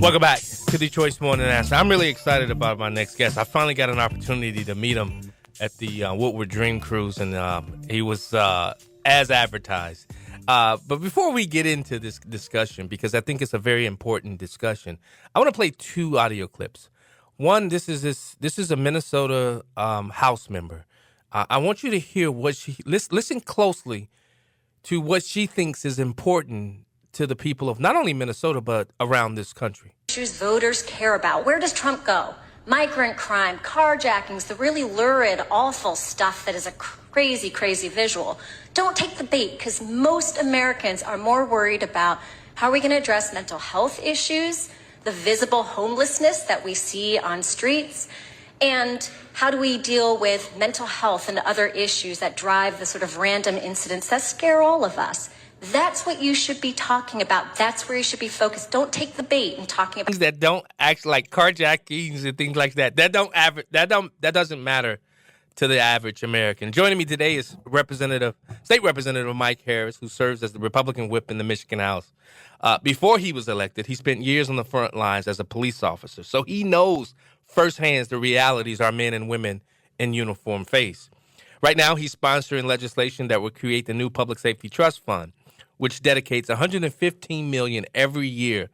Welcome back to Detroit's Morning Answer. I'm really excited about my next guest. I finally got an opportunity to meet him at the Woodward Dream Cruise, and he was as advertised. But before we get into this discussion, because I think it's a very important discussion, I want to play two audio clips. One, this is a Minnesota House member. I want you to hear what she listen closely to what she thinks is important to the people of not only Minnesota, but around this country. Issues voters care about. Where does Trump go? Migrant crime, carjackings, the really lurid, awful stuff that is a crazy, crazy visual. Don't take the bait, because most Americans are more worried about how are we going to address mental health issues, the visible homelessness that we see on streets, and how do we deal with mental health and other issues that drive the sort of random incidents that scare all of us. That's what you should be talking about. That's where you should be focused. Don't take the bait in talking about things that don't act like carjackings and things like that. That doesn't matter to the average American. Joining me today is State Representative Mike Harris, who serves as the Republican whip in the Michigan House. Before he was elected, he spent years on the front lines as a police officer, so he knows firsthand the realities our men and women in uniform face. Right now, he's sponsoring legislation that will create the new Public Safety Trust Fund, which dedicates $115 million every year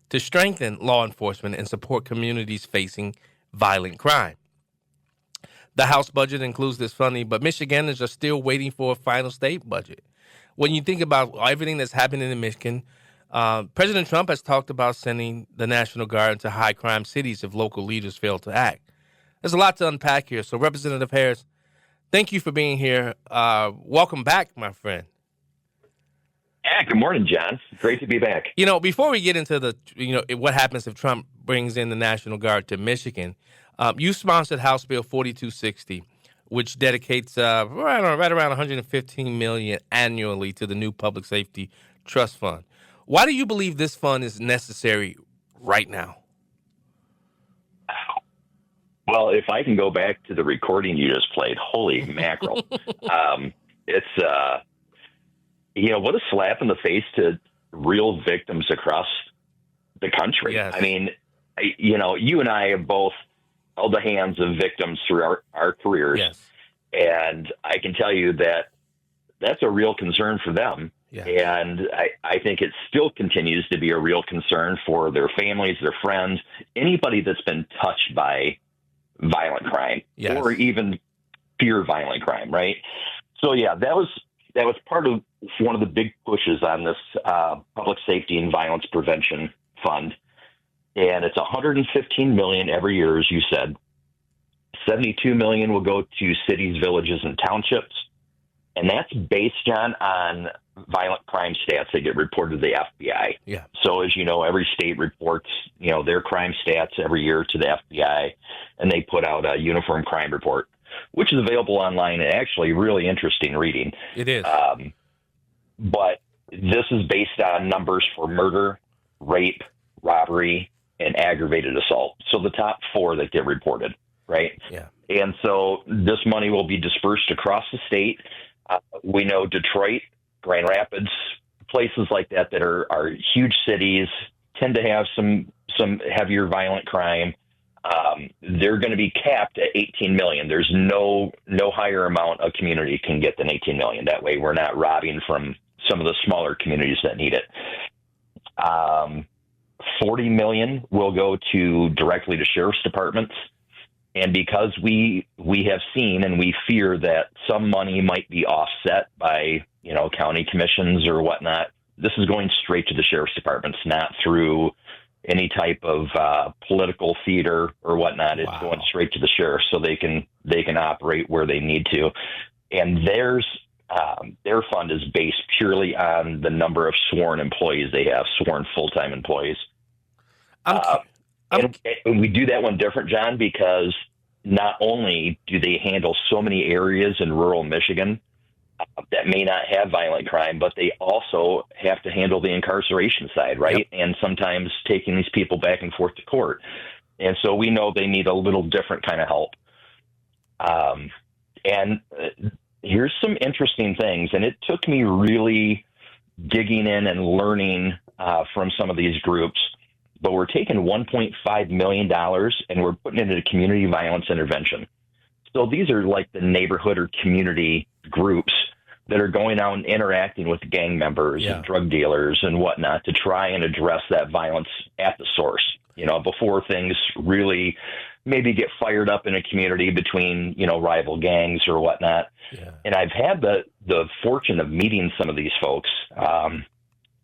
to strengthen law enforcement and support communities facing violent crime. The House budget includes this funding, but Michiganders are still waiting for a final state budget. When you think about everything that's happening in Michigan, President Trump has talked about sending the National Guard into high-crime cities if local leaders fail to act. There's a lot to unpack here, so Representative Harris, thank you for being here. Welcome back, my friend. Yeah, good morning, John. Great to be back. Before we get into what happens if Trump brings in the National Guard to Michigan, you sponsored House Bill 4260, which dedicates right around $115 million annually to the new Public Safety Trust Fund. Why do you believe this fund is necessary right now? Well, if I can go back to the recording you just played, holy mackerel. It's, what a slap in the face to real victims across the country. Yes. I mean, you and I have both held the hands of victims through our careers. Yes. And I can tell you that that's a real concern for them. Yes. And I think it still continues to be a real concern for their families, their friends, anybody that's been touched by violent crime. Yes. Or even fear violent crime, right? So, yeah, that was part of one of the big pushes on this Public Safety and Violence Prevention Fund. And it's $115 million every year, as you said. $72 million will go to cities, villages, and townships. And that's based, John, on violent crime stats that get reported to the FBI. Yeah. So as you know, every state reports, their crime stats every year to the FBI, and they put out a uniform crime report, which is available online and actually really interesting reading. It is. But this is based on numbers for murder, rape, robbery, and aggravated assault. So the top four that get reported, right? Yeah. And so this money will be dispersed across the state. We know Detroit, Grand Rapids, places like that are huge cities, tend to have some heavier violent crime. They're going to be capped at $18 million. There's no higher amount a community can get than $18 million. That way we're not robbing from some of the smaller communities that need it. $40 million will go directly to sheriff's departments. And because we have seen and we fear that some money might be offset by, county commissions or whatnot, this is going straight to the sheriff's departments, not through any type of political theater or whatnot. It's going straight to the sheriff so they can operate where they need to. And their fund is based purely on the number of sworn employees they have, sworn full-time employees. And we do that one different, John, because not only do they handle so many areas in rural Michigan that may not have violent crime, but they also have to handle the incarceration side, right? Yep. And sometimes taking these people back and forth to court. And so we know they need a little different kind of help. And here's some interesting things. And it took me really digging in and learning from some of these groups. but we're taking $1.5 million and we're putting it into community violence intervention. So these are like the neighborhood or community groups that are going out and interacting with gang members and drug dealers and whatnot to try and address that violence at the source, before things really maybe get fired up in a community between, rival gangs or whatnot. Yeah. And I've had the fortune of meeting some of these folks.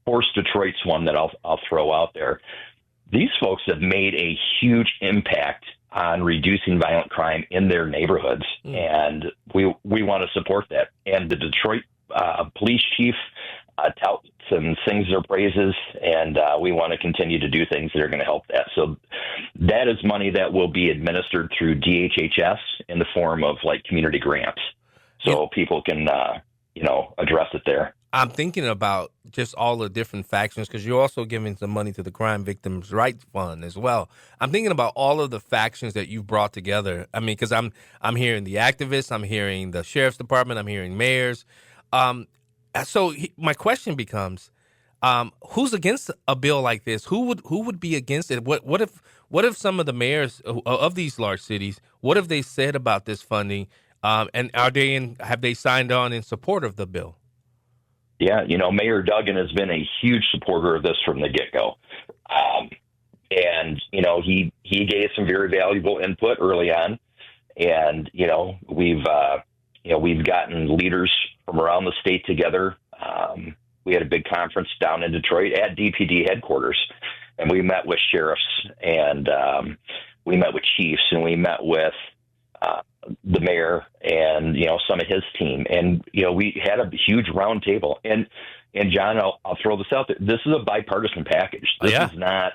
Force Detroit's one that I'll throw out there. These folks have made a huge impact on reducing violent crime in their neighborhoods, and we want to support that. And the Detroit police chief touts and sings their praises, and we want to continue to do things that are going to help that. So that is money that will be administered through DHHS in the form of like community grants, so people can address it there. I'm thinking about just all the different factions, because you're also giving some money to the Crime Victims' Rights Fund as well. I'm thinking about all of the factions that you've brought together. I mean, because I'm hearing the activists, I'm hearing the sheriff's department, I'm hearing mayors. So my question becomes, who's against a bill like this? Who would be against it? What if some of the mayors of these large cities, what have they said about this funding? And have they signed on in support of the bill? Yeah, Mayor Duggan has been a huge supporter of this from the get-go. And he gave some very valuable input early on. And, we've gotten leaders from around the state together. We had a big conference down in Detroit at DPD headquarters, and we met with sheriffs, and we met with chiefs, and we met with the mayor and, some of his team. And, we had a huge round table. And John, I'll throw this out there. This is a bipartisan package. This is not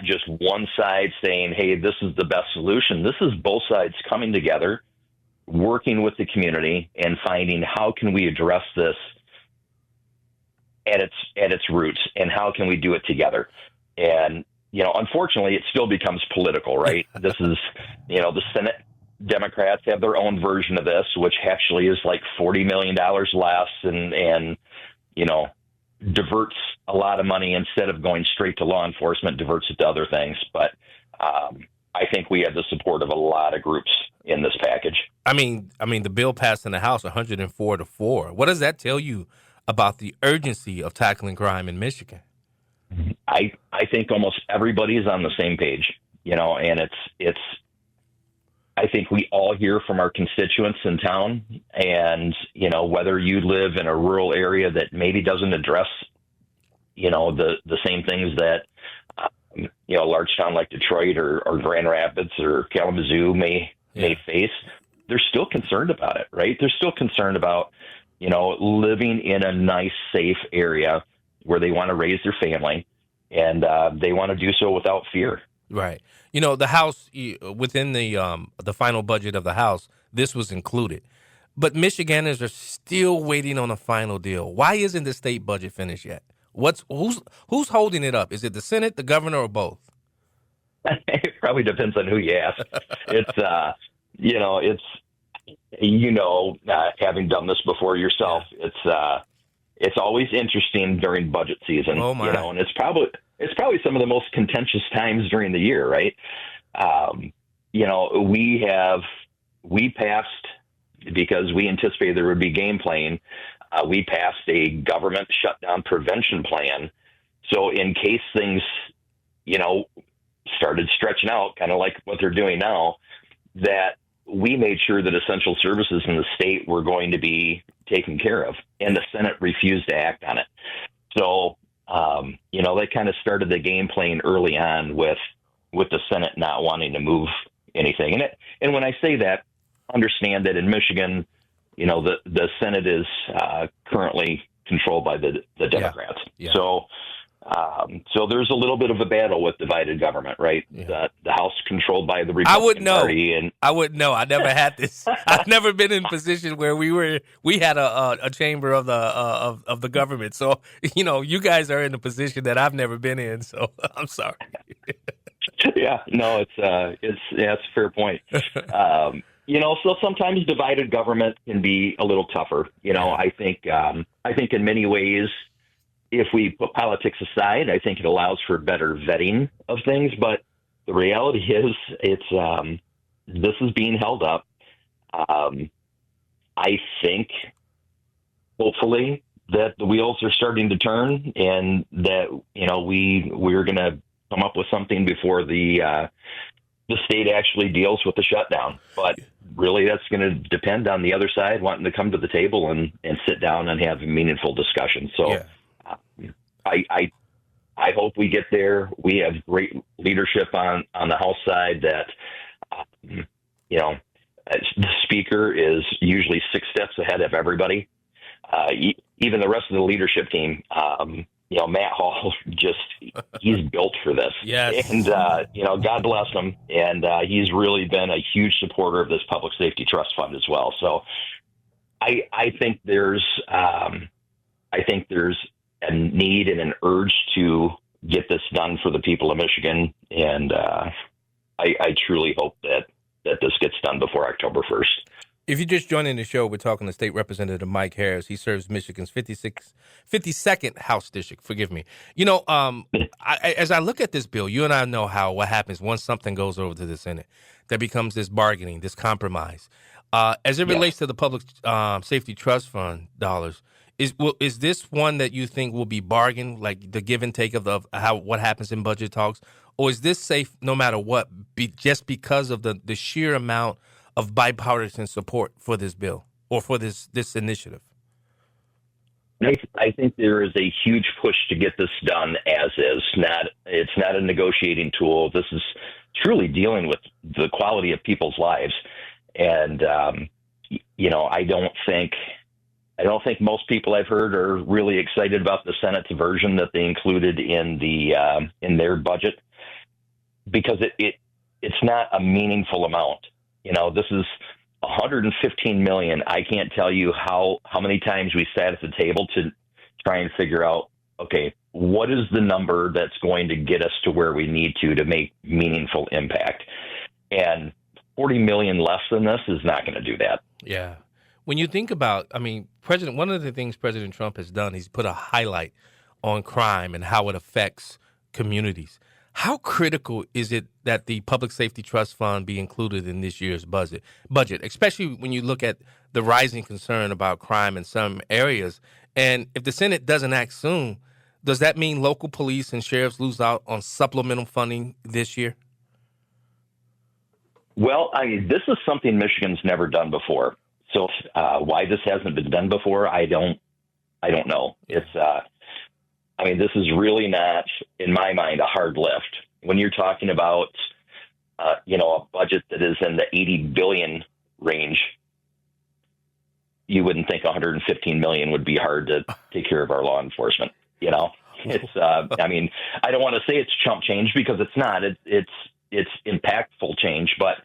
just one side saying, hey, this is the best solution. This is both sides coming together, working with the community and finding how can we address this at its roots, and how can we do it together. And, unfortunately, it still becomes political, right? This is, the Senate Democrats have their own version of this, which actually is like $40 million less and diverts a lot of money, instead of going straight to law enforcement, diverts it to other things. But I think we have the support of a lot of groups in this package. I mean, the bill passed in the House 104-4. What does that tell you about the urgency of tackling crime in Michigan? I think almost everybody is on the same page, and it's I think we all hear from our constituents in town, and, whether you live in a rural area that maybe doesn't address, the same things that, a large town like Detroit or Grand Rapids or Kalamazoo may face, they're still concerned about it, right? They're still concerned about, living in a nice, safe area where they want to raise their family, and they want to do so without fear. Right. The House, within the final budget of the House, this was included. But Michiganders are still waiting on a final deal. Why isn't the state budget finished yet? Who's holding it up? Is it the Senate, the governor, or both? It probably depends on who you ask. Having done this before yourself, it's always interesting during budget season. Oh my. And it's probably some of the most contentious times during the year, right? We passed, because we anticipated there would be game playing, we passed a government shutdown prevention plan. So in case things, started stretching out, kind of like what they're doing now, that we made sure that essential services in the state were going to be taken care of, and the Senate refused to act on it. So, they kind of started the game playing early on with the Senate not wanting to move anything. And when I say that, understand that in Michigan, the Senate is currently controlled by the Democrats. Yeah. So there's a little bit of a battle with divided government, right? Yeah. The House controlled by the Republican Party. And I wouldn't know. I never had this. I've never been in a position where we had a chamber of the government. So, you guys are in a position that I've never been in. So I'm sorry. Yeah, no, it's a fair point. So sometimes divided government can be a little tougher. I think in many ways, if we put politics aside, I think it allows for better vetting of things. But the reality is, this is being held up. I think, hopefully, that the wheels are starting to turn, and that we're going to come up with something before the state actually deals with the shutdown. But really, that's going to depend on the other side wanting to come to the table and sit down and have a meaningful discussion. So I hope we get there. We have great leadership on the House side that, the speaker is usually 6 steps ahead of everybody. Even the rest of the leadership team, Matt Hall, he's built for this. Yes. And, God bless him. And he's really been a huge supporter of this Public Safety Trust Fund as well. So I think there's a need and an urge to get this done for the people of Michigan. And I truly hope that this gets done before October 1st. If you're just joining the show, we're talking to State Representative Mike Harris. He serves Michigan's 52nd House District. Forgive me. As I look at this bill, you and I know what happens once something goes over to the Senate. There becomes this bargaining, this compromise. As it relates to the Public Safety Trust Fund dollars, is this one that you think will be bargained, like the give and take of what happens in budget talks? Or is this safe no matter what, just because of the sheer amount of bipartisan support for this bill or for this initiative? I think there is a huge push to get this done as is. It's not a negotiating tool. This is truly dealing with the quality of people's lives. And, I don't think most people I've heard are really excited about the Senate's version that they included in their budget, because it's not a meaningful amount. This is $115 million. I can't tell you how many times we sat at the table to try and figure out, okay, what is the number that's going to get us to where we need to make meaningful impact? And $40 million less than this is not going to do that. Yeah. When you think about, one of the things President Trump has done, he's put a highlight on crime and how it affects communities. How critical is it that the Public Safety Trust Fund be included in this year's budget, especially when you look at the rising concern about crime in some areas? And if the Senate doesn't act soon, does that mean local police and sheriffs lose out on supplemental funding this year? Well, this is something Michigan's never done before. So why this hasn't been done before, I don't know. It's this is really not, in my mind, a hard lift. When you're talking about, a budget that is in the $80 billion range, you wouldn't think $115 million would be hard to take care of our law enforcement. It's, I don't want to say it's chump change, because it's not. It's impactful change, but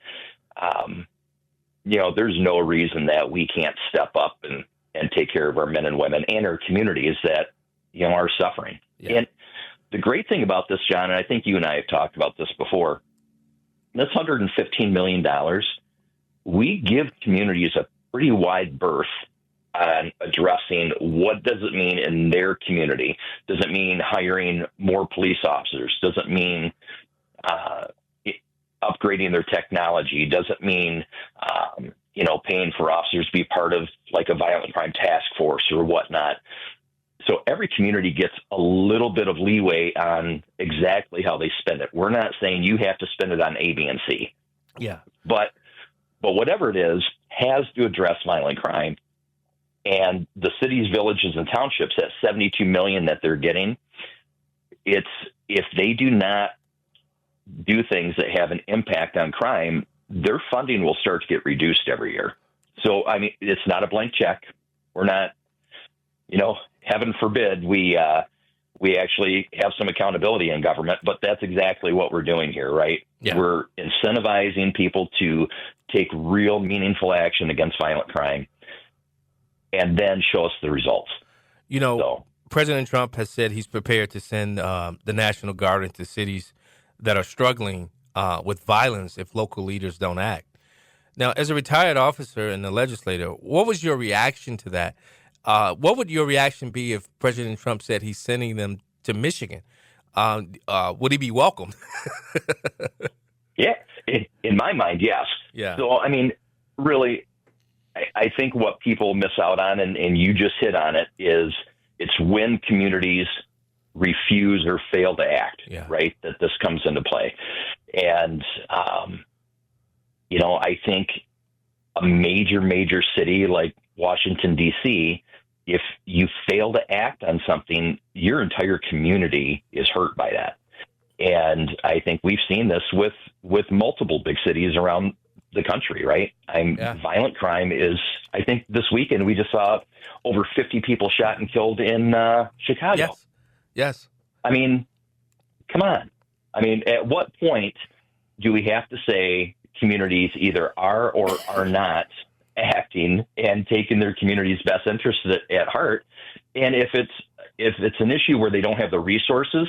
there's no reason that we can't step up and take care of our men and women and our communities that are suffering. Yeah. And the great thing about this, John, and I think you and I have talked about this before, this $115 million, we give communities a pretty wide berth on addressing what does it mean in their community. Does it mean hiring more police officers? Does it mean upgrading their technology? Does it mean, paying for officers to be part of like a violent crime task force or whatnot? So every community gets a little bit of leeway on exactly how they spend it. We're not saying you have to spend it on A, B, and C. Yeah. But whatever it is has to address violent crime. And the cities, villages, and townships, that $72 million that they're getting, if they do not do things that have an impact on crime, their funding will start to get reduced every year. So, it's not a blank check. We're not, heaven forbid we actually have some accountability in government, but that's exactly what we're doing here, right? Yeah. We're incentivizing people to take real meaningful action against violent crime and then show us the results. President Trump has said he's prepared to send the National Guard into cities that are struggling with violence if local leaders don't act. Now, as a retired officer and a legislator, what was your reaction to that? What would your reaction be if President Trump said he's sending them to Michigan? Would he be welcomed? Yeah, in my mind, yes. Yeah. So, I mean, really, I think what people miss out on, and you just hit on it, is it's when communities refuse or fail to act, right, that this comes into play. And, I think a major city like Washington, D.C., if you fail to act on something, your entire community is hurt by that. And I think we've seen this with multiple big cities around the country, right? Violent crime is, I think this weekend we just saw over 50 people shot and killed in Chicago. Yes. I mean, come on. I mean, at what point do we have to say communities either are or are not acting and taking their community's best interests at heart? And if it's an issue where they don't have the resources,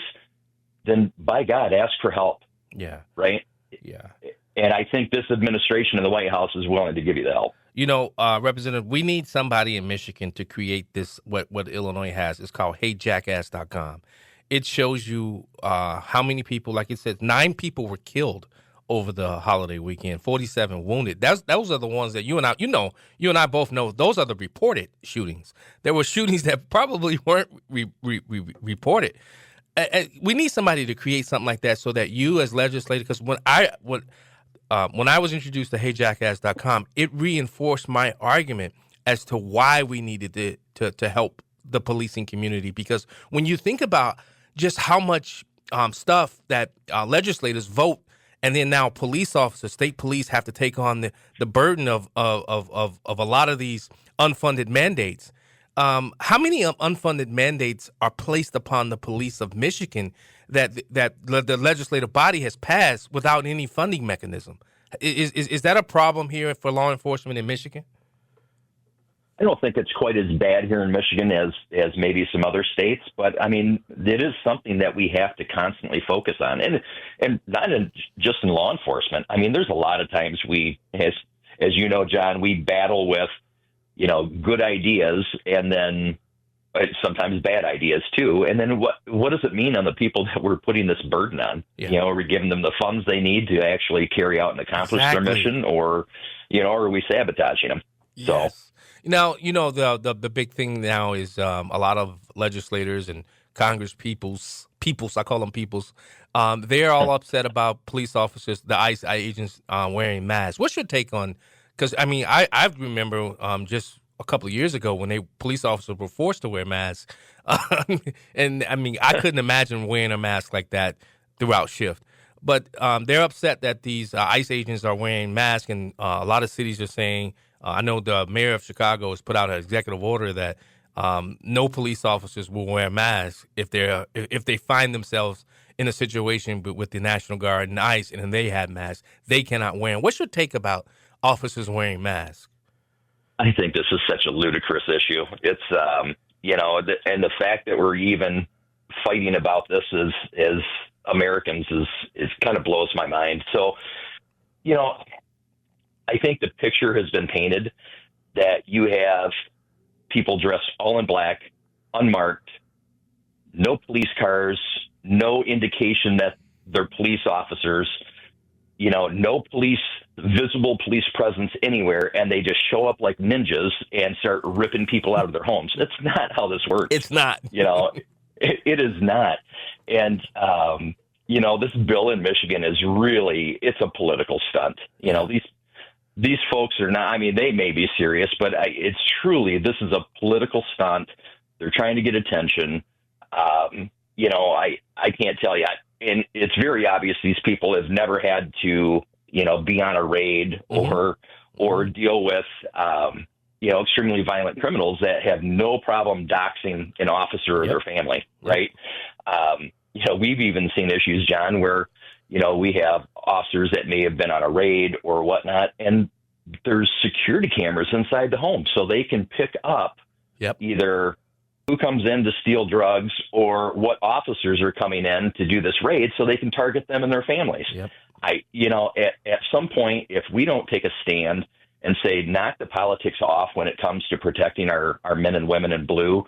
then by God, ask for help. Yeah. Right? Yeah. And I think this administration in the White House is willing to give you the help. Representative, we need somebody in Michigan to create this, what Illinois has. It's called HeyJackass.com. It shows you how many people, like it says, 9 people were killed over the holiday weekend, 47 wounded. Those are the ones that you and I both know. Those are the reported shootings. There were shootings that probably weren't reported. We need somebody to create something like that so that you as legislators, because when I was introduced to HeyJackass.com, it reinforced my argument as to why we needed to help the policing community. Because when you think about just how much stuff that legislators vote, and then now police officers, state police have to take on the burden of a lot of these unfunded mandates. How many unfunded mandates are placed upon the police of Michigan that the legislative body has passed without any funding mechanism? Is that a problem here for law enforcement in Michigan? I don't think it's quite as bad here in Michigan as maybe some other states, but I mean, it is something that we have to constantly focus on, and not just in law enforcement. I mean, there's a lot of times as you know, John, we battle with, good ideas and then sometimes bad ideas too. And then what does it mean on the people that we're putting this burden on? Yeah. Are we giving them the funds they need to actually carry out and accomplish their mission, or are we sabotaging them? Yes. So. Now, the big thing now is a lot of legislators and Congress peoples, I call them peoples, they're all upset about police officers, the ICE agents wearing masks. What's your take on, because, I mean, I remember just a couple of years ago when police officers were forced to wear masks. And, I mean, I couldn't imagine wearing a mask like that throughout shift. But they're upset that these ICE agents are wearing masks, and a lot of cities are saying, I know the mayor of Chicago has put out an executive order that no police officers will wear masks if they find themselves in a situation with the National Guard and ICE, and they have masks, they cannot wear them. What's your take about officers wearing masks? I think this is such a ludicrous issue. It's and the fact that we're even fighting about this as Americans is kind of blows my mind. So, I think the picture has been painted that you have people dressed all in black, unmarked, no police cars, no indication that they're police officers, no visible police presence anywhere, and they just show up like ninjas and start ripping people out of their homes. That's not how this works. It's not. It is not. And, this bill in Michigan is really, it's a political stunt. These folks are not, I mean, they may be serious, but this is a political stunt. They're trying to get attention. I can't tell you. And it's very obvious these people have never had to, be on a raid or deal with, extremely violent criminals that have no problem doxing an officer or their family, right? We've even seen issues, John, where we have officers that may have been on a raid or whatnot, and there's security cameras inside the home, so they can pick up either who comes in to steal drugs or what officers are coming in to do this raid, so they can target them and their families. At some point, if we don't take a stand and say, knock the politics off when it comes to protecting our men and women in blue,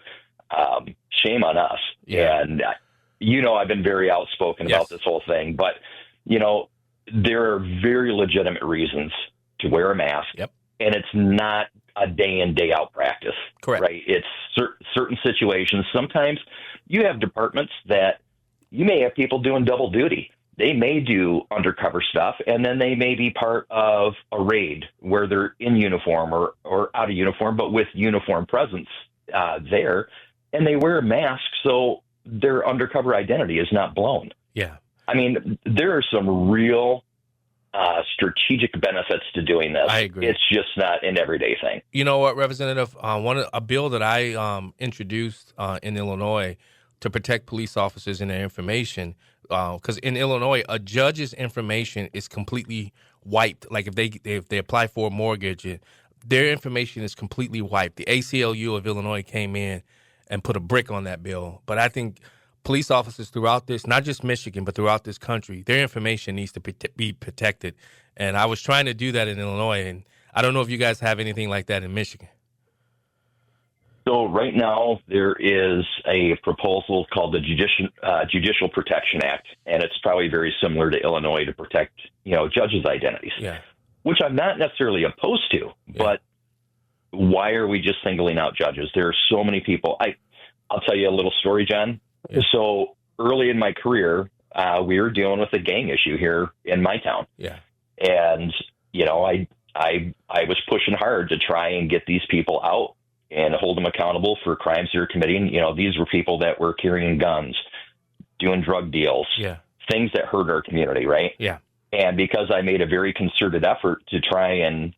shame on us. Yeah. And, I've been very outspoken about this whole thing, but, there are very legitimate reasons to wear a mask. Yep. And it's not a day in, day out practice. Correct. Right? It's certain situations. Sometimes you have departments that you may have people doing double duty. They may do undercover stuff, and then they may be part of a raid where they're in uniform or out of uniform, but with uniform presence there, and they wear a mask so their undercover identity is not blown. Yeah. I mean, there are some real strategic benefits to doing this. I agree. It's just not an everyday thing. You know what, Representative? A bill that I introduced in Illinois to protect police officers and their information, because in Illinois, a judge's information is completely wiped. Like if they apply for a mortgage, their information is completely wiped. The ACLU of Illinois came in and put a brick on that bill. But I think police officers throughout this, not just Michigan, but throughout this country, their information needs to be protected. And I was trying to do that in Illinois, and I don't know if you guys have anything like that in Michigan. So right now there is a proposal called the Judicial Protection Act, and it's probably very similar to Illinois to protect, judges' identities, which I'm not necessarily opposed to. But why are we just singling out judges? There are so many people. I'll tell you a little story, John. Yeah. So early in my career, we were dealing with a gang issue here in my town. Yeah. And, I was pushing hard to try and get these people out and hold them accountable for crimes they're committing. These were people that were carrying guns, doing drug deals, things that hurt our community, right? Yeah. And because I made a very concerted effort to try and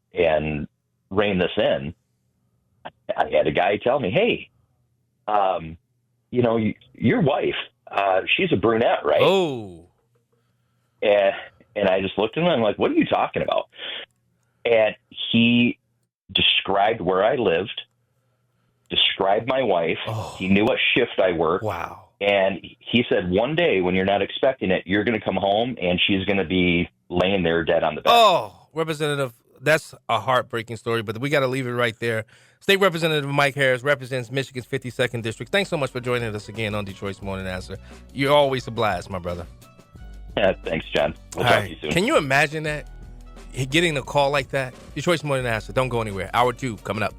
rein this in, I had a guy tell me, hey, your wife, she's a brunette, right? Oh. And I just looked at him and I'm like, what are you talking about? And he described where I lived, described my wife. Oh. He knew what shift I worked. Wow. And he said, one day when you're not expecting it, you're going to come home and she's going to be laying there dead on the bed. Oh, Representative, that's a heartbreaking story, but we got to leave it right there. State Representative Mike Harris represents Michigan's 52nd District. Thanks so much for joining us again on Detroit's Morning Answer. You're always a blast, my brother. Yeah, thanks, John. We'll talk to you soon. Can you imagine that? Getting a call like that? Detroit's Morning Answer. Don't go anywhere. Hour 2 coming up.